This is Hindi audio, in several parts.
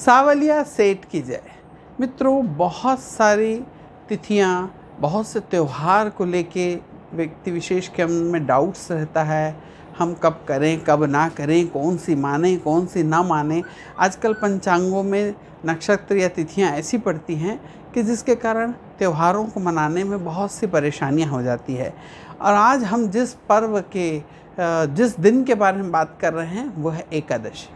सावलिया सेठ की जय। मित्रों, बहुत सारी तिथियाँ, बहुत से त्यौहार को लेके व्यक्ति विशेष के मन में डाउट्स रहता है, हम कब करें कब ना करें, कौन सी माने कौन सी ना माने। आजकल पंचांगों में नक्षत्र या तिथियाँ ऐसी पड़ती हैं कि जिसके कारण त्योहारों को मनाने में बहुत सी परेशानियाँ हो जाती है। और आज हम जिस पर्व के जिस दिन के बारे में बात कर रहे हैं वो है एकादशी।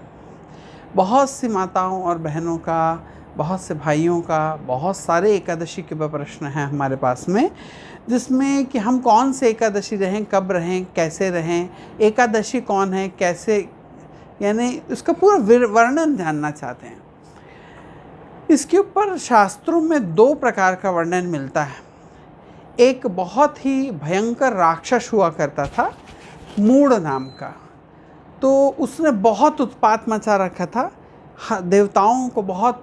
बहुत सी माताओं और बहनों का, बहुत से भाइयों का, बहुत सारे एकादशी के प्रश्न हैं हमारे पास में, जिसमें कि हम कौन से एकादशी रहें, कब रहें, कैसे रहें, एकादशी कौन है, कैसे, यानी उसका पूरा वर्णन जानना चाहते हैं। इसके ऊपर शास्त्रों में दो प्रकार का वर्णन मिलता है। एक बहुत ही भयंकर राक्षस हुआ करता था, मूढ़ नाम का। तो उसने बहुत उत्पात मचा रखा था, देवताओं को बहुत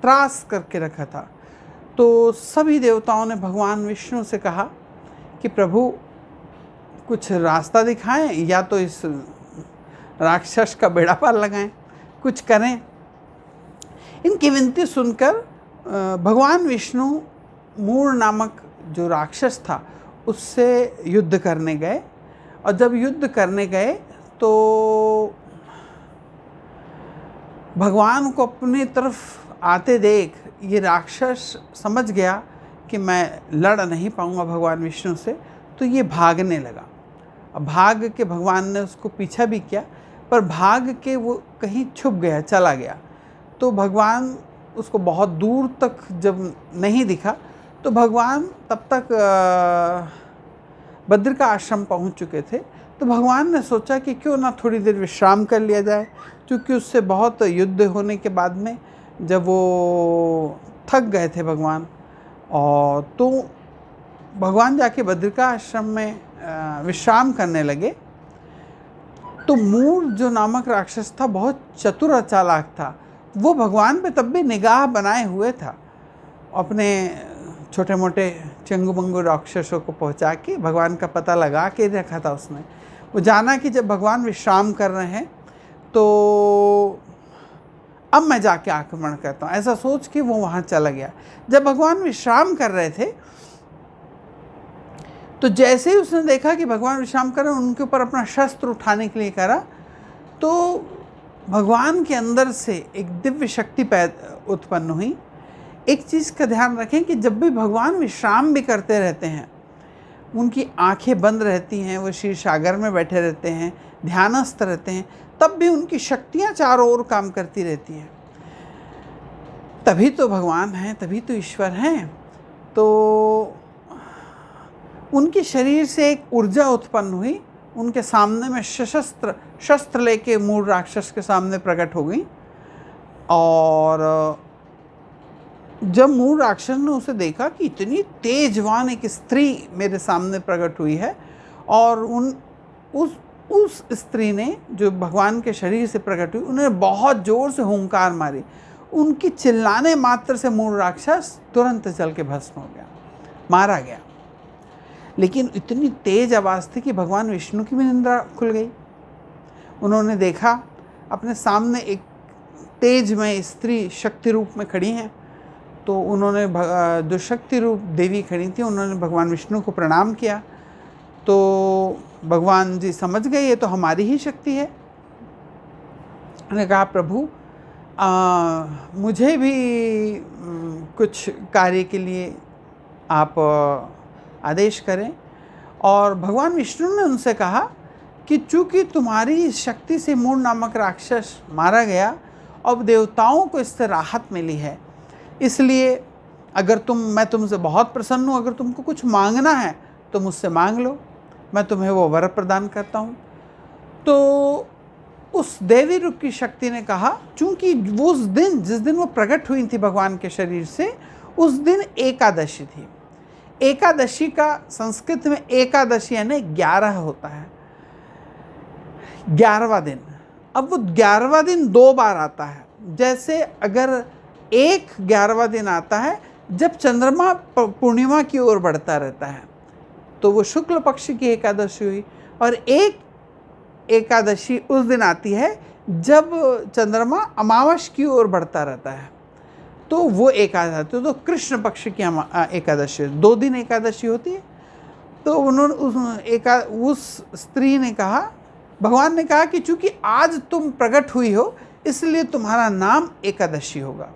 त्रास करके रखा था। तो सभी देवताओं ने भगवान विष्णु से कहा कि प्रभु कुछ रास्ता दिखाएं, या तो इस राक्षस का बेड़ा पार लगाएं, कुछ करें। इनकी विनती सुनकर भगवान विष्णु मूढ़ नामक जो राक्षस था उससे युद्ध करने गए। और जब युद्ध करने गए तो भगवान को अपनी तरफ आते देख ये राक्षस समझ गया कि मैं लड़ नहीं पाऊंगा भगवान विष्णु से, तो ये भागने लगा। अब भाग के भगवान ने उसको पीछा भी किया, पर भाग के वो कहीं छुप गया, चला गया। तो भगवान उसको बहुत दूर तक जब नहीं दिखा तो भगवान तब तक बद्र का आश्रम पहुंच चुके थे। तो भगवान ने सोचा कि क्यों ना थोड़ी देर विश्राम कर लिया जाए, क्योंकि उससे बहुत युद्ध होने के बाद में जब वो थक गए थे भगवान, और तो भगवान जाके बद्र का आश्रम में विश्राम करने लगे। तो मूढ़ जो नामक राक्षस था बहुत चतुर और चालाक था। वो भगवान पे तब भी निगाह बनाए हुए था, अपने छोटे मोटे चंगू मंगू राक्षसों को पहुंचा के भगवान का पता लगा के रखा था उसने। वो जाना कि जब भगवान विश्राम कर रहे हैं तो अब मैं जाके आक्रमण करता हूँ, ऐसा सोच के वो वहाँ चला गया। जब भगवान विश्राम कर रहे थे तो जैसे ही उसने देखा कि भगवान विश्राम कर रहे हैं, उनके ऊपर अपना शस्त्र उठाने के लिए करा, तो भगवान के अंदर से एक दिव्य शक्ति उत्पन्न हुई। एक चीज़ का ध्यान रखें कि जब भी भगवान विश्राम भी करते रहते हैं, उनकी आंखें बंद रहती हैं, वो क्षीर सागर में बैठे रहते हैं, ध्यानस्थ रहते हैं, तब भी उनकी शक्तियाँ चारों ओर काम करती रहती हैं। तभी तो भगवान हैं, तभी तो ईश्वर हैं। तो उनके शरीर से एक ऊर्जा उत्पन्न हुई, उनके सामने में शस्त्र लेके मूढ़ राक्षस के सामने प्रकट हो गई। और जब मूढ़ राक्षस ने उसे देखा कि इतनी तेजवान एक स्त्री मेरे सामने प्रकट हुई है, और उस स्त्री ने जो भगवान के शरीर से प्रकट हुई, उन्होंने बहुत जोर से हुंकार मारी। उनकी चिल्लाने मात्र से मूढ़ राक्षस तुरंत जल के भस्म हो गया, मारा गया। लेकिन इतनी तेज आवाज़ थी कि भगवान विष्णु की भी निंद्रा खुल गई। उन्होंने देखा अपने सामने एक तेजमय स्त्री शक्ति रूप में खड़ी हैं। तो उन्होंने जो शक्ति रूप देवी खड़ी थी, उन्होंने भगवान विष्णु को प्रणाम किया। तो भगवान जी समझ गए ये तो हमारी ही शक्ति है। उन्होंने कहा प्रभु मुझे भी कुछ कार्य के लिए आप आदेश करें। और भगवान विष्णु ने उनसे कहा कि चूँकि तुम्हारी शक्ति से मूढ़ नामक राक्षस मारा गया, अब देवताओं को इससे राहत मिली है, इसलिए अगर मैं तुमसे बहुत प्रसन्न हूँ, अगर तुमको कुछ मांगना है तो मुझसे मांग लो, मैं तुम्हें वो वर प्रदान करता हूँ। तो उस देवी रूप की शक्ति ने कहा, चूँकि वो उस दिन जिस दिन वो प्रकट हुई थी भगवान के शरीर से, उस दिन एकादशी थी। एकादशी का संस्कृत में एकादशी यानी 11 होता है, 11वां दिन। अब वो 11वां दिन 2 बार आता है। जैसे अगर एक 11वां दिन आता है जब चंद्रमा पूर्णिमा की ओर बढ़ता रहता है, तो वो शुक्ल पक्ष की एकादशी हुई। और एक एकादशी उस दिन आती है जब चंद्रमा अमावस की ओर बढ़ता रहता है तो वो एकादशी, तो कृष्ण पक्ष की एकादशी 2 दिन एकादशी होती है। तो उन्होंने उस स्त्री ने कहा, भगवान ने कहा कि चूंकि आज तुम प्रकट हुई हो इसलिए तुम्हारा नाम एकादशी होगा।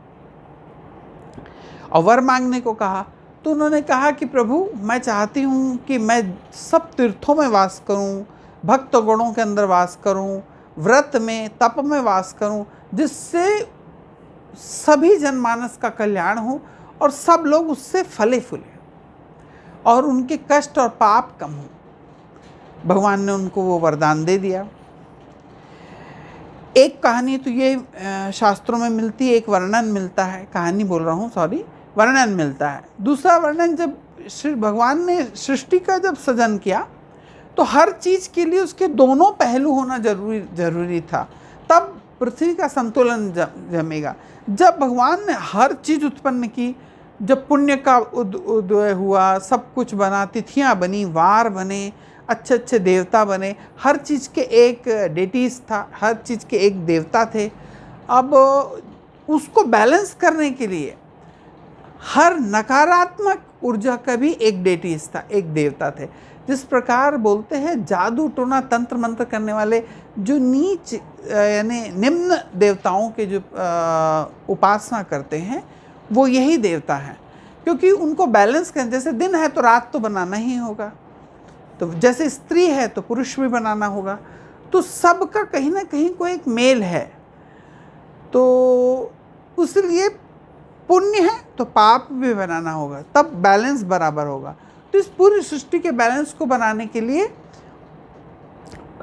और वर मांगने को कहा तो उन्होंने कहा कि प्रभु मैं चाहती हूँ कि मैं सब तीर्थों में वास करूँ, भक्त गुणों के अंदर वास करूँ, व्रत में तप में वास करूँ, जिससे सभी जनमानस का कल्याण हो और सब लोग उससे फले फूले और उनके कष्ट और पाप कम हो। भगवान ने उनको वो वरदान दे दिया। एक कहानी तो ये शास्त्रों में मिलती है, एक वर्णन मिलता है, कहानी बोल रहा हूँ सॉरी, वर्णन मिलता है। दूसरा वर्णन, जब श्री भगवान ने सृष्टि का जब सृजन किया तो हर चीज़ के लिए उसके दोनों पहलू होना जरूरी था, तब पृथ्वी का संतुलन जमेगा। जब भगवान ने हर चीज़ उत्पन्न की, जब पुण्य का उदय हुआ, सब कुछ बना, तिथियाँ बनी, वार बने, अच्छे अच्छे देवता बने, हर चीज़ के एक डेटीज था, हर चीज़ के एक देवता थे। अब उसको बैलेंस करने के लिए हर नकारात्मक ऊर्जा का भी एक डेटीज था, एक देवता थे। जिस प्रकार बोलते हैं जादू टोना तंत्र मंत्र करने वाले जो नीच यानी निम्न देवताओं के जो उपासना करते हैं वो यही देवता हैं, क्योंकि उनको बैलेंस करें। जैसे दिन है तो रात तो बनाना ही होगा, तो जैसे स्त्री है तो पुरुष भी बनाना होगा, तो सबका कहीं ना कहीं कोई एक मेल है। तो उसलिए पुण्य है तो पाप भी बनाना होगा, तब बैलेंस बराबर होगा। तो इस पूरी सृष्टि के बैलेंस को बनाने के लिए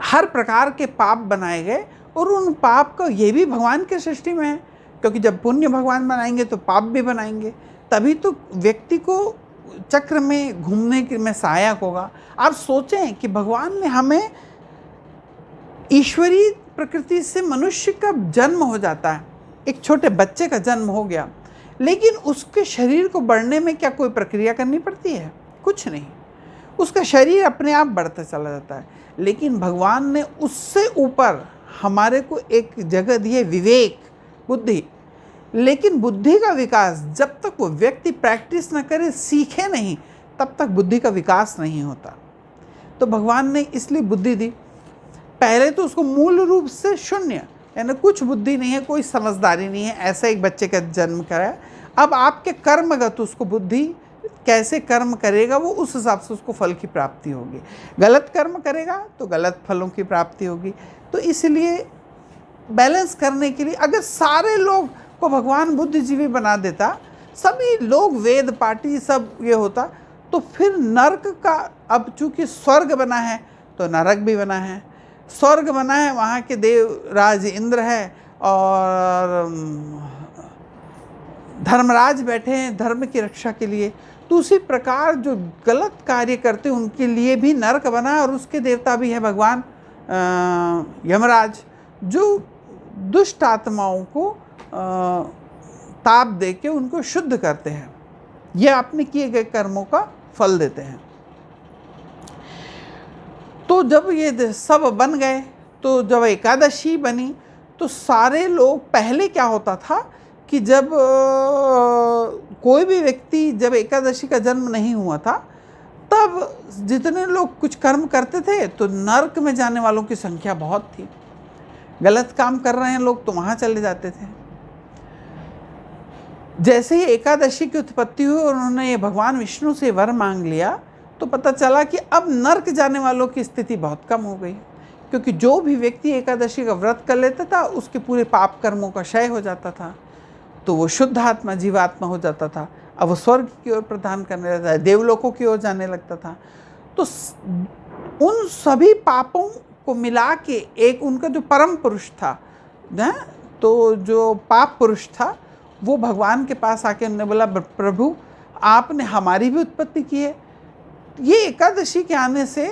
हर प्रकार के पाप बनाए गए, और उन पाप का ये भी भगवान के सृष्टि में है, क्योंकि जब पुण्य भगवान बनाएंगे तो पाप भी बनाएंगे, तभी तो व्यक्ति को चक्र में घूमने में सहायक होगा। आप सोचें कि भगवान ने हमें ईश्वरीय प्रकृति से मनुष्य का जन्म हो जाता है, एक छोटे बच्चे का जन्म हो गया, लेकिन उसके शरीर को बढ़ने में क्या कोई प्रक्रिया करनी पड़ती है? कुछ नहीं, उसका शरीर अपने आप बढ़ता चला जाता है। लेकिन भगवान ने उससे ऊपर हमारे को एक जगह दी है, विवेक, बुद्धि। लेकिन बुद्धि का विकास जब तक वो व्यक्ति प्रैक्टिस न करे, सीखे नहीं, तब तक बुद्धि का विकास नहीं होता। तो भगवान ने इसलिए बुद्धि दी। पहले तो उसको मूल रूप से शून्य, यानी कुछ बुद्धि नहीं है, कोई समझदारी नहीं है, ऐसा एक बच्चे का जन्म कराया। अब आपके कर्मगत उसको बुद्धि कैसे कर्म करेगा, वो उस हिसाब से उसको फल की प्राप्ति होगी। गलत कर्म करेगा तो गलत फलों की प्राप्ति होगी। तो इसलिए बैलेंस करने के लिए अगर सारे लोग को भगवान बुद्धिजीवी बना देता, सभी लोग वेद पाठी सब ये होता, तो फिर नरक का, अब चूंकि स्वर्ग बना है तो नरक भी बना है। स्वर्ग बना है, वहाँ के देवराज इंद्र है और धर्मराज बैठे हैं धर्म की रक्षा के लिए। तो उसी प्रकार जो गलत कार्य करते हैं उनके लिए भी नरक बना है, और उसके देवता भी है भगवान यमराज, जो दुष्ट आत्माओं को ताप दे के उनको शुद्ध करते हैं, यह अपने किए गए कर्मों का फल देते हैं। तो जब ये सब बन गए, तो जब एकादशी बनी, तो सारे लोग, पहले क्या होता था कि जब कोई भी व्यक्ति, जब एकादशी का जन्म नहीं हुआ था, तब जितने लोग कुछ कर्म करते थे तो नरक में जाने वालों की संख्या बहुत थी। गलत काम कर रहे हैं लोग तो वहाँ चले जाते थे। जैसे ही एकादशी की उत्पत्ति हुई और उन्होंने ये भगवान विष्णु से वर मांग लिया, तो पता चला कि अब नरक जाने वालों की स्थिति बहुत कम हो गई, क्योंकि जो भी व्यक्ति एकादशी का व्रत कर लेता था उसके पूरे पाप कर्मों का क्षय हो जाता था, तो वो शुद्ध आत्मा, जीवात्मा हो जाता था। अब वो स्वर्ग की ओर प्रदान करने लगता है, देवलोकों की ओर जाने लगता था। तो उन सभी पापों को मिला के एक उनका जो परम पुरुष था ना, तो जो पाप पुरुष था, वो भगवान के पास आके उन्होंने बोला, प्रभु आपने हमारी भी उत्पत्ति की है, ये एकादशी के आने से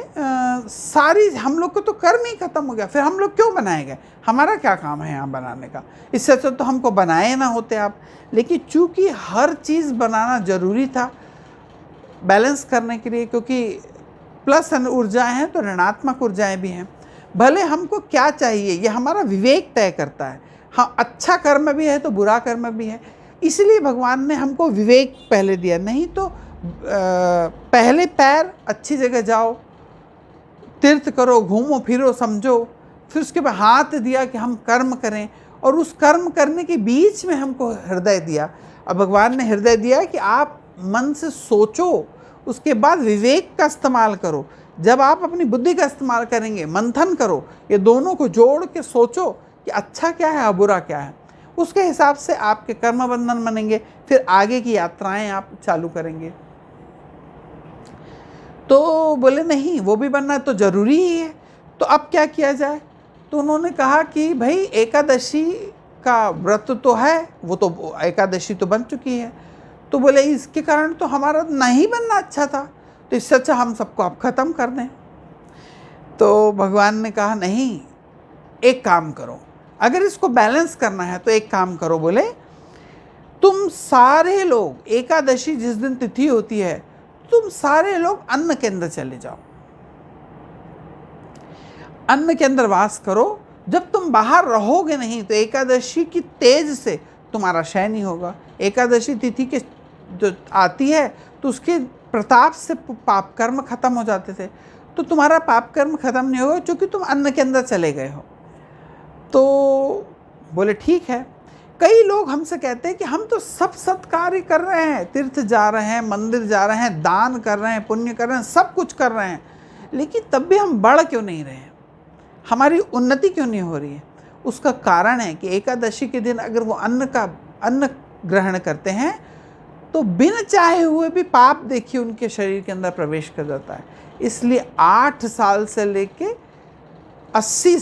सारी हम लोग को तो कर्म ही खत्म हो गया, फिर हम लोग क्यों बनाए गए? हमारा क्या काम है यहाँ बनाने का? इससे अच्छा तो हमको बनाए ना होते आप। लेकिन चूंकि हर चीज़ बनाना जरूरी था बैलेंस करने के लिए, क्योंकि प्लस ऊर्जाएं हैं तो ऋणात्मक ऊर्जाएं भी हैं। भले हमको क्या चाहिए ये हमारा विवेक तय करता है। हाँ, अच्छा कर्म भी है तो बुरा कर्म भी है, इसलिए भगवान ने हमको विवेक पहले दिया। नहीं तो पहले पैर अच्छी जगह जाओ, तीर्थ करो, घूमो फिरो, समझो, फिर उसके बाद हाथ दिया कि हम कर्म करें, और उस कर्म करने के बीच में हमको हृदय दिया। अब भगवान ने हृदय दिया कि आप मन से सोचो, उसके बाद विवेक का इस्तेमाल करो। जब आप अपनी बुद्धि का इस्तेमाल करेंगे, मंथन करो, ये दोनों को जोड़ के सोचो कि अच्छा क्या है और बुरा क्या है, उसके हिसाब से आपके कर्म बंधन बनेंगे, फिर आगे की यात्राएं आप चालू करेंगे। तो बोले नहीं, वो भी बनना तो ज़रूरी ही है, तो अब क्या किया जाए। तो उन्होंने कहा कि भाई एकादशी का व्रत तो है, वो तो एकादशी तो बन चुकी है। तो बोले इसके कारण तो हमारा नहीं बनना अच्छा था, तो इससे अच्छा हम सबको अब ख़त्म कर दें। तो भगवान ने कहा नहीं, एक काम करो, अगर इसको बैलेंस करना है तो एक काम करो। बोले तुम सारे लोग एकादशी जिस दिन तिथि होती है, तुम सारे लोग अन्न के अंदर चले जाओ, अन्न के अंदर वास करो। जब तुम बाहर रहोगे नहीं तो एकादशी की तेज से तुम्हारा क्षय नहीं होगा। एकादशी तिथि के जो आती है तो उसके प्रताप से पाप कर्म खत्म हो जाते थे, तो तुम्हारा पाप कर्म खत्म नहीं होगा क्योंकि तुम अन्न के अंदर चले गए हो। तो बोले ठीक है। कई लोग हमसे कहते हैं कि हम तो सब सत्कार्य कर रहे हैं, तीर्थ जा रहे हैं, मंदिर जा रहे हैं, दान कर रहे हैं, पुण्य कर रहे हैं, सब कुछ कर रहे हैं, लेकिन तब भी हम बढ़ क्यों नहीं रहे हैं, हमारी उन्नति क्यों नहीं हो रही है। उसका कारण है कि एकादशी के दिन अगर वो अन्न ग्रहण करते हैं तो बिन चाहे हुए भी पाप देखिए उनके शरीर के अंदर प्रवेश कर जाता है। इसलिए 8 साल से लेके 80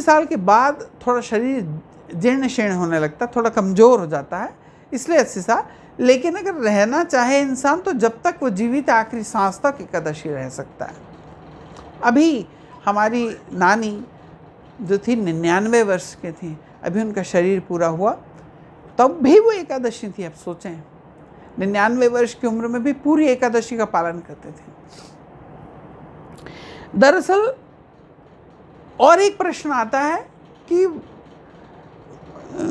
साल के बाद थोड़ा शरीर जीर्ण शीर्ण होने लगता है, थोड़ा कमज़ोर हो जाता है, इसलिए 80 साल। लेकिन अगर रहना चाहे इंसान तो जब तक वो जीवित आखिरी सांस तक एकादशी रह सकता है। अभी हमारी नानी जो थी 99 वर्ष की थी, अभी उनका शरीर पूरा हुआ, तब भी वो एकादशी थी। अब सोचें 99 वर्ष की उम्र में भी पूरी एकादशी का पालन करते थे। दरअसल और एक प्रश्न आता है कि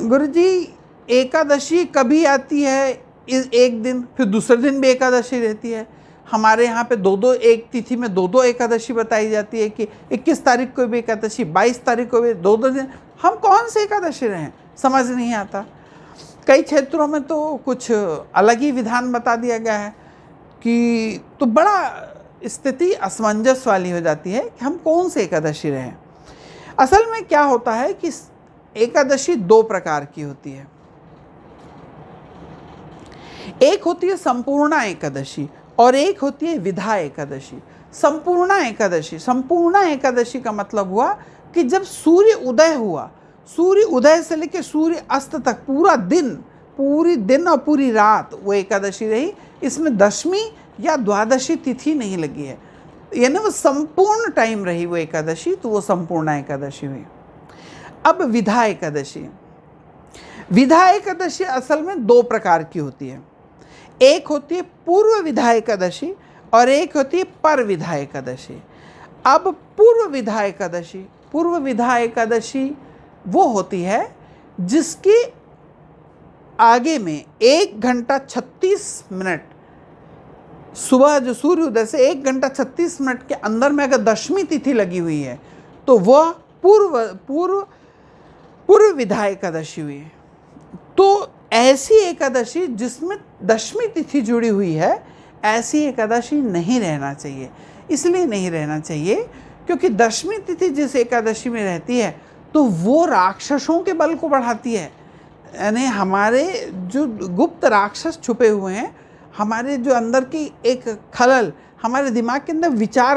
गुरुजी एकादशी कभी आती है, एक दिन, फिर दूसरे दिन भी एकादशी रहती है। हमारे यहाँ पे दो एक तिथि में दो एकादशी बताई जाती है कि 21 तारीख को भी एकादशी, 22 तारीख को भी, दो दिन। हम कौन से एकादशी रहें, समझ नहीं आता। कई क्षेत्रों में तो कुछ अलग ही विधान बता दिया गया है कि तो बड़ा स्थिति असमंजस वाली हो जाती है कि हम कौन से एकादशी रहें। असल में क्या होता है कि एकादशी 2 प्रकार की होती है। एक होती है संपूर्णा एकादशी और एक होती है विधा एकादशी। संपूर्णा एकादशी का मतलब हुआ कि जब सूर्य उदय हुआ, सूर्य उदय से लेकर सूर्य अस्त तक पूरी दिन और पूरी रात वो एकादशी रही। इसमें दशमी या द्वादशी तिथि नहीं लगी है, यानी वो संपूर्ण टाइम रही वो एकादशी, तो वो संपूर्णा एकादशी हुई। अब विधा एकादशी असल में 2 प्रकार की होती है। एक होती है पूर्व विधा एकादशी और एक होती है पर विधा एकादशी। अब पूर्व विधा एकादशी वो होती है जिसकी आगे में 1 घंटा 36 मिनट, सुबह जो सूर्य उदय से 1 घंटा 36 मिनट के अंदर में अगर दशमी तिथि लगी हुई है तो वह पूर्व विधा एकादशी हुई है। तो ऐसी एकादशी जिसमें दशमी तिथि जुड़ी हुई है, ऐसी एकादशी नहीं रहना चाहिए। इसलिए नहीं रहना चाहिए क्योंकि दशमी तिथि जिस एकादशी में रहती है तो वो राक्षसों के बल को बढ़ाती है। यानी हमारे जो गुप्त राक्षस छुपे हुए हैं, हमारे जो अंदर की एक खलल, हमारे दिमाग के अंदर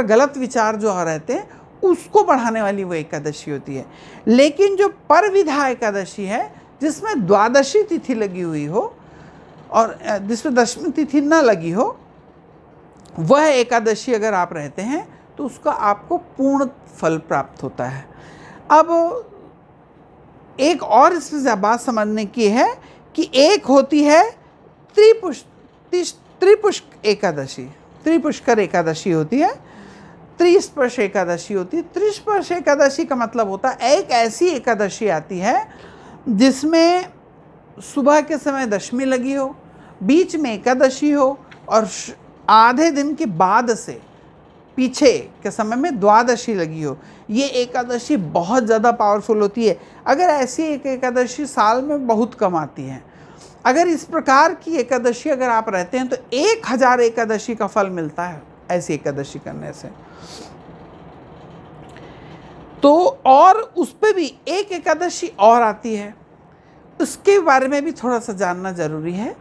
गलत विचार जो रहते हैं, उसको बढ़ाने वाली वो एकादशी होती है। लेकिन जो परविधा एकादशी है जिसमें द्वादशी तिथि लगी हुई हो और जिसमें दशमी तिथि न लगी हो, वह एकादशी अगर आप रहते हैं तो उसका आपको पूर्ण फल प्राप्त होता है। अब एक और इसमें बात समझने की है कि एक होती है त्रिपुष्कर एकादशी होती है। त्रिस्पर्श एकादशी होती है। त्रिस्पर्श एकादशी का मतलब होता है एक ऐसी एकादशी आती है जिसमें सुबह के समय दशमी लगी हो, बीच में एकादशी हो और आधे दिन के बाद से पीछे के समय में द्वादशी लगी हो। ये एकादशी बहुत ज़्यादा पावरफुल होती है। अगर ऐसी एक एकादशी साल में बहुत कम आती है। अगर इस प्रकार की एकादशी अगर आप रहते हैं तो 1000 एकादशी का फल मिलता है ऐसी एकादशी करने से। तो और उस पे भी एक एकादशी और आती है, उसके बारे में भी थोड़ा सा जानना जरूरी है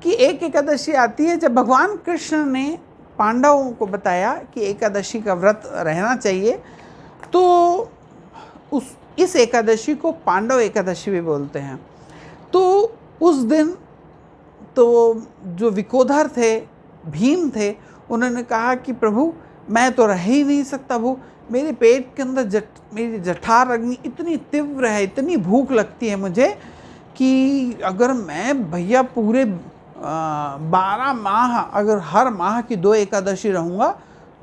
कि एक एकादशी आती है जब भगवान कृष्ण ने पांडवों को बताया कि एकादशी का व्रत रहना चाहिए, तो इस एकादशी को पांडव एकादशी भी बोलते हैं। तो उस दिन तो जो विकोधर थे, भीम थे, उन्होंने कहा कि प्रभु मैं तो रह ही नहीं सकता भू, मेरे पेट के अंदर मेरी जठर अग्नि इतनी तीव्र है, इतनी भूख लगती है मुझे कि अगर मैं भैया पूरे 12 माह अगर हर माह की 2 एकादशी रहूँगा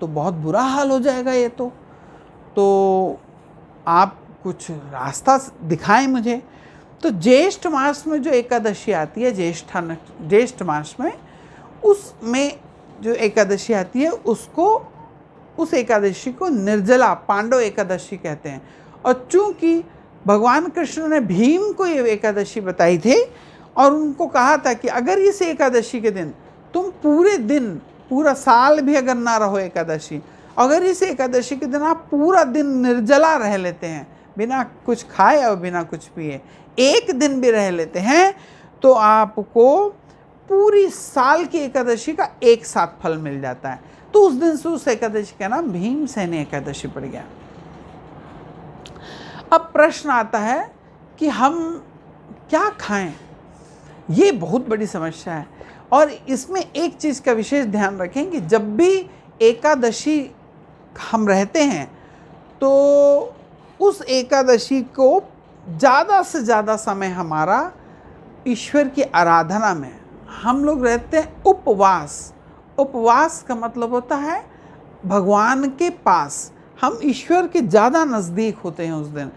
तो बहुत बुरा हाल हो जाएगा ये तो आप कुछ रास्ता दिखाएं मुझे। तो ज्येष्ठ मास में जो एकादशी आती है, ज्येष्ठ मास में, उसमें जो एकादशी आती है उस एकादशी को निर्जला पांडव एकादशी कहते हैं। और चूंकि भगवान कृष्ण ने भीम को ये एकादशी बताई थी और उनको कहा था कि अगर इस एकादशी के दिन तुम पूरे दिन, पूरा साल भी अगर ना रहो एकादशी, अगर इस एकादशी के दिन आप पूरा दिन निर्जला रह लेते हैं, बिना कुछ खाए और बिना कुछ पिए, एक दिन भी रह लेते हैं, तो आपको पूरी साल की एकादशी का एक साथ फल मिल जाता है। तो उस दिन से उस एकादशी का नाम भीमसेनी एकादशी पड़ गया। अब प्रश्न आता है कि हम क्या खाएं? ये बहुत बड़ी समस्या है और इसमें एक चीज़ का विशेष ध्यान रखें कि जब भी एकादशी हम रहते हैं तो उस एकादशी को ज़्यादा से ज़्यादा समय हमारा ईश्वर की आराधना में हम लोग रहते हैं। उपवास का मतलब होता है भगवान के पास, हम ईश्वर के ज़्यादा नज़दीक होते हैं उस दिन।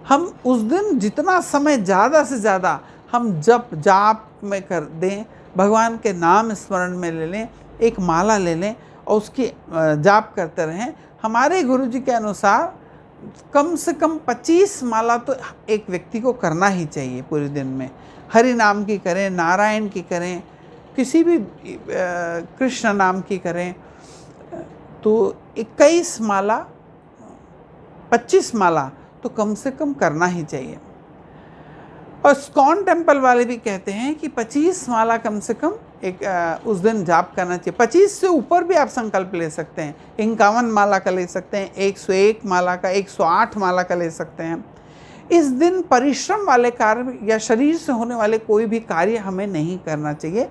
हम उस दिन जितना समय ज़्यादा से ज़्यादा हम जाप में कर दें, भगवान के नाम स्मरण में ले लें, एक माला ले लें और उसकी जाप करते रहें। हमारे गुरुजी के अनुसार कम से कम 25 माला तो एक व्यक्ति को करना ही चाहिए पूरे दिन में। हरि नाम की करें, नारायण की करें, किसी भी कृष्ण नाम की करें, तो 21 माला 25 माला तो कम से कम करना ही चाहिए। और स्कॉन टेम्पल वाले भी कहते हैं कि 25 माला कम से कम उस दिन जाप करना चाहिए। 25 से ऊपर भी आप संकल्प ले सकते हैं, 51 माला का ले सकते हैं, 101 माला का, 108 माला का ले सकते हैं। इस दिन परिश्रम वाले कार्य या शरीर से होने वाले कोई भी कार्य हमें नहीं करना चाहिए।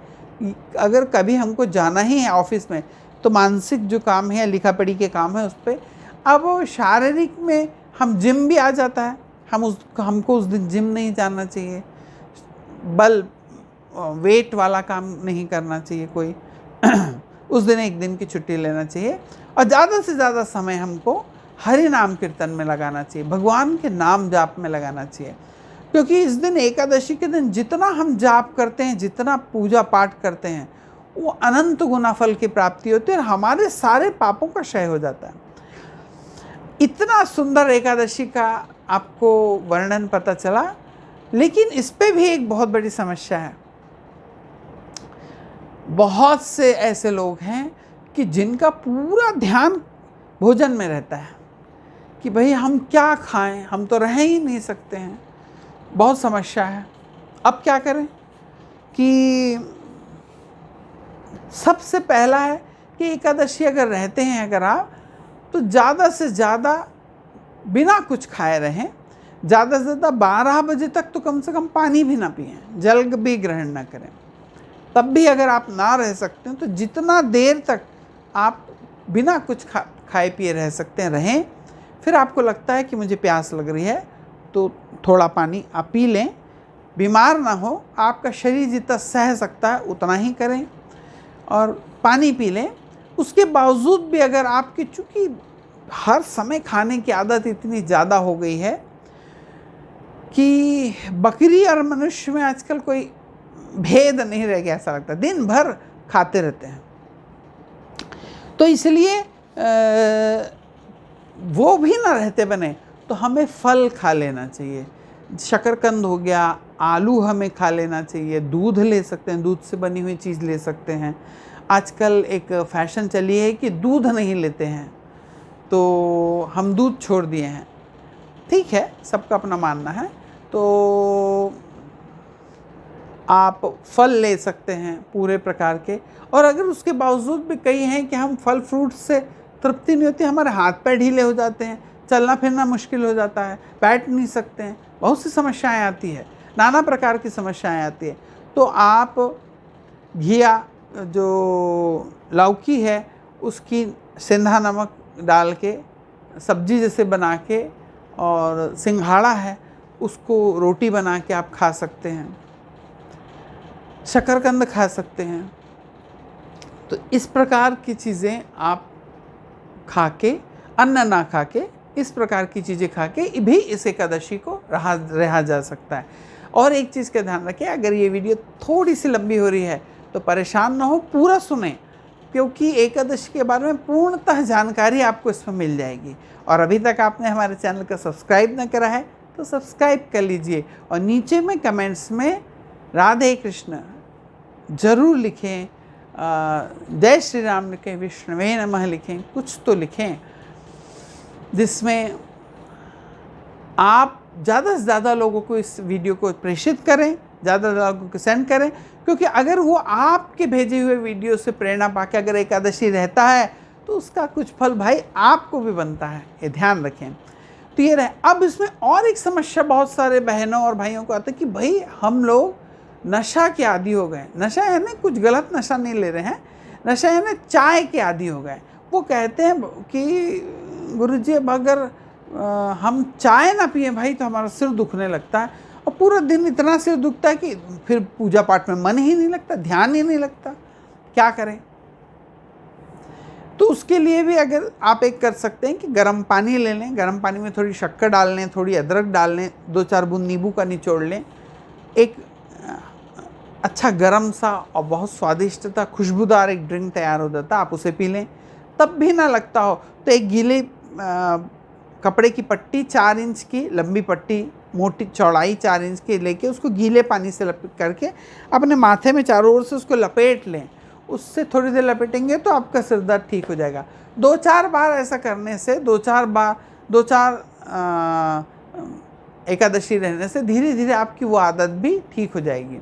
अगर कभी हमको जाना ही है ऑफिस में तो मानसिक जो काम है या लिखा पढ़ी के काम है उस पर। अब शारीरिक में हम जिम भी आ जाता है, हमको उस दिन जिम नहीं जाना चाहिए, वेट वाला काम नहीं करना चाहिए कोई उस दिन एक दिन की छुट्टी लेना चाहिए और ज़्यादा से ज़्यादा समय हमको हरि नाम कीर्तन में लगाना चाहिए, भगवान के नाम जाप में लगाना चाहिए। क्योंकि इस दिन एकादशी के दिन जितना हम जाप करते हैं, जितना पूजा पाठ करते हैं, वो अनंत गुना फल की प्राप्ति होती है और हमारे सारे पापों का क्षय हो जाता है। इतना सुंदर एकादशी का आपको वर्णन पता चला, लेकिन इस पे भी एक बहुत बड़ी समस्या है। बहुत से ऐसे लोग हैं कि जिनका पूरा ध्यान भोजन में रहता है कि भाई हम क्या खाएं, हम तो रह ही नहीं सकते हैं, बहुत समस्या है। अब क्या करें कि सबसे पहला है कि एकादशी अगर रहते हैं अगर आप, तो ज़्यादा से ज़्यादा बिना कुछ खाए रहें। ज़्यादा से ज़्यादा 12 बजे तक तो कम से कम पानी भी ना पिएं, जल भी ग्रहण ना करें। तब भी अगर आप ना रह सकते हैं तो जितना देर तक आप बिना कुछ खाए पिए रह सकते हैं रहें। फिर आपको लगता है कि मुझे प्यास लग रही है तो थोड़ा पानी आप पी लें। बीमार ना हो, आपका शरीर जितना सह सकता है उतना ही करें और पानी पी लें। उसके बावजूद भी अगर आपकी चूँकि हर समय खाने की आदत इतनी ज़्यादा हो गई है कि बकरी और मनुष्य में आजकल कोई भेद नहीं रह गया, ऐसा लगता है, दिन भर खाते रहते हैं। तो इसलिए वो भी ना रहते बने तो हमें फल खा लेना चाहिए। शकरकंद हो गया, आलू हमें खा लेना चाहिए, दूध ले सकते हैं, दूध से बनी हुई चीज़ ले सकते हैं। आजकल एक फैशन चली है कि दूध नहीं लेते हैं, तो हम दूध छोड़ दिए हैं। ठीक है, सबका अपना मानना है। तो आप फल ले सकते हैं पूरे प्रकार के, और अगर उसके बावजूद भी कई हैं कि हम फल फ्रूट से तृप्ति नहीं होती, हमारे हाथ पैर ढीले हो जाते हैं, चलना फिरना मुश्किल हो जाता है, बैठ नहीं सकते हैं, बहुत सी समस्याएं आती है, नाना प्रकार की समस्याएं आती है। तो आप घिया जो लौकी है उसकी सेंधा नमक डाल के सब्जी जैसे बना के, और सिंघाड़ा है उसको रोटी बना के आप खा सकते हैं, शकरकंद खा सकते हैं। तो इस प्रकार की चीज़ें आप खा के, अन्न ना खा के, इस प्रकार की चीज़ें खा के भी इस एकादशी को रहा जा सकता है। और एक चीज़ का ध्यान रखें, अगर ये वीडियो थोड़ी सी लंबी हो रही है तो परेशान ना हो, पूरा सुने, क्योंकि एकादशी के बारे में पूर्णतः जानकारी आपको इसमें मिल जाएगी। और अभी तक आपने हमारे चैनल को सब्सक्राइब न करा है तो सब्सक्राइब कर लीजिए, और नीचे में कमेंट्स में राधे कृष्ण ज़रूर लिखें, जय श्री राम लिखें, विष्णुवे नमः लिखें, कुछ तो लिखें जिसमें आप ज़्यादा से ज़्यादा लोगों को इस वीडियो को प्रेषित करें, ज़्यादा से ज़्यादा लोगों को सेंड करें, क्योंकि अगर वो आपके भेजे हुए वीडियो से प्रेरणा पाके अगर एकादशी रहता है तो उसका कुछ फल भाई आपको भी बनता है, ये ध्यान रखें। तो ये रहे। अब इसमें और एक समस्या बहुत सारे बहनों और भाइयों को आता है कि भाई हम लोग नशा के आदी हो गए। नशा है ना, कुछ गलत नशा नहीं ले रहे हैं, नशा है ना चाय के आदी हो गए। वो कहते हैं कि गुरुजी अब अगर हम चाय ना पिए भाई तो हमारा सिर दुखने लगता है, और पूरा दिन इतना सिर दुखता है कि फिर पूजा पाठ में मन ही नहीं लगता, ध्यान ही नहीं लगता, क्या करें। तो उसके लिए भी अगर आप एक कर सकते हैं कि गर्म पानी ले लें, गर्म पानी में थोड़ी शक्कर डाल लें, थोड़ी अदरक डाल लें, 2-4 बूंद नींबू का निचोड़ लें, एक अच्छा गरम सा और बहुत स्वादिष्टता खुशबूदार एक ड्रिंक तैयार हो जाता है, आप उसे पी लें। तब भी ना लगता हो तो एक गीले कपड़े की पट्टी 4 इंच की लंबी पट्टी, मोटी चौड़ाई 4 इंच की लेके उसको गीले पानी से लपेट करके अपने माथे में चारों ओर से उसको लपेट लें। उससे थोड़ी देर लपेटेंगे तो आपका सिर दर्द ठीक हो जाएगा। 2-4 बार ऐसा करने से, 2-4 एकादशी रहने से धीरे धीरे आपकी वो आदत भी ठीक हो जाएगी।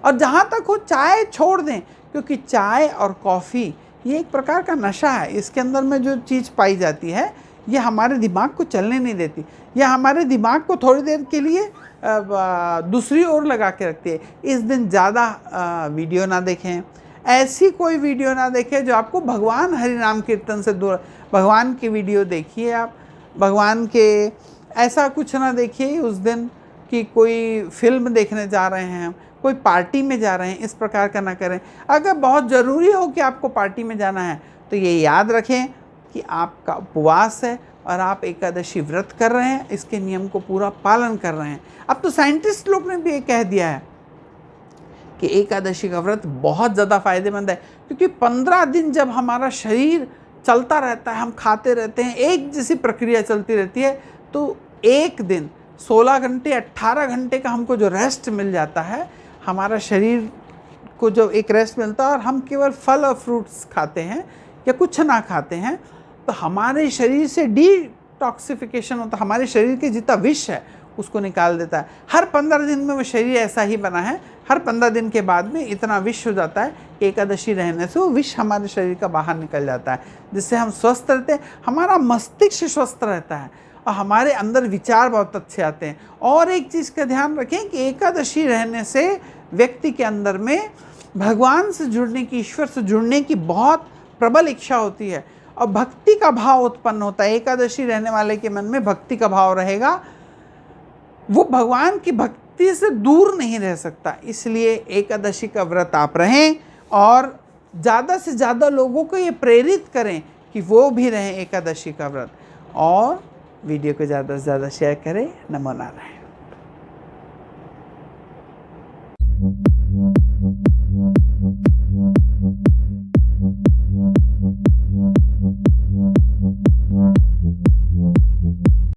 और जहाँ तक हो चाय छोड़ दें, क्योंकि चाय और कॉफ़ी ये एक प्रकार का नशा है। इसके अंदर में जो चीज़ पाई जाती है ये हमारे दिमाग को चलने नहीं देती, यह हमारे दिमाग को थोड़ी देर के लिए दूसरी ओर लगा के रखती है। इस दिन ज़्यादा वीडियो ना देखें, ऐसी कोई वीडियो ना देखें जो आपको भगवान हरि नाम कीर्तन से दूर। भगवान की वीडियो देखिए आप, भगवान के ऐसा कुछ ना देखिए उस दिन कि कोई फिल्म देखने जा रहे हैं, कोई पार्टी में जा रहे हैं, इस प्रकार का ना करें। अगर बहुत ज़रूरी हो कि आपको पार्टी में जाना है तो ये याद रखें कि आपका उपवास है और आप एकादशी व्रत कर रहे हैं, इसके नियम को पूरा पालन कर रहे हैं। अब तो साइंटिस्ट लोग ने भी ये कह दिया है कि एकादशी का व्रत बहुत ज़्यादा फ़ायदेमंद है, क्योंकि 15 दिन जब हमारा शरीर चलता रहता है, हम खाते रहते हैं, एक जैसी प्रक्रिया चलती रहती है, तो एक दिन 16 घंटे 18 घंटे का हमको जो रेस्ट मिल जाता है, हमारा शरीर को जो एक रेस्ट मिलता है, और हम केवल फल और फ्रूट्स खाते हैं या कुछ ना खाते हैं, तो हमारे शरीर से डिटॉक्सिफिकेशन होता है, हमारे शरीर के जितना विष है उसको निकाल देता है। हर 15 दिन में वो शरीर ऐसा ही बना है, हर 15 दिन के बाद में इतना विष हो जाता है कि एकादशी रहने से वो विष हमारे शरीर का बाहर निकल जाता है, जिससे हम स्वस्थ रहते हैं, हमारा मस्तिष्क स्वस्थ रहता है और हमारे अंदर विचार बहुत अच्छे आते हैं। और एक चीज़ का ध्यान रखें कि एकादशी रहने से व्यक्ति के अंदर में भगवान से जुड़ने की, ईश्वर से जुड़ने की बहुत प्रबल इच्छा होती है और भक्ति का भाव उत्पन्न होता है। एकादशी रहने वाले के मन में भक्ति का भाव रहेगा, वो भगवान की भक्ति से दूर नहीं रह सकता। इसलिए एकादशी का व्रत आप रहें और ज़्यादा से ज़्यादा लोगों को ये प्रेरित करें कि वो भी रहें एकादशी का व्रत। और वीडियो को ज़्यादा से ज़्यादा शेयर करें। नमो नारायण।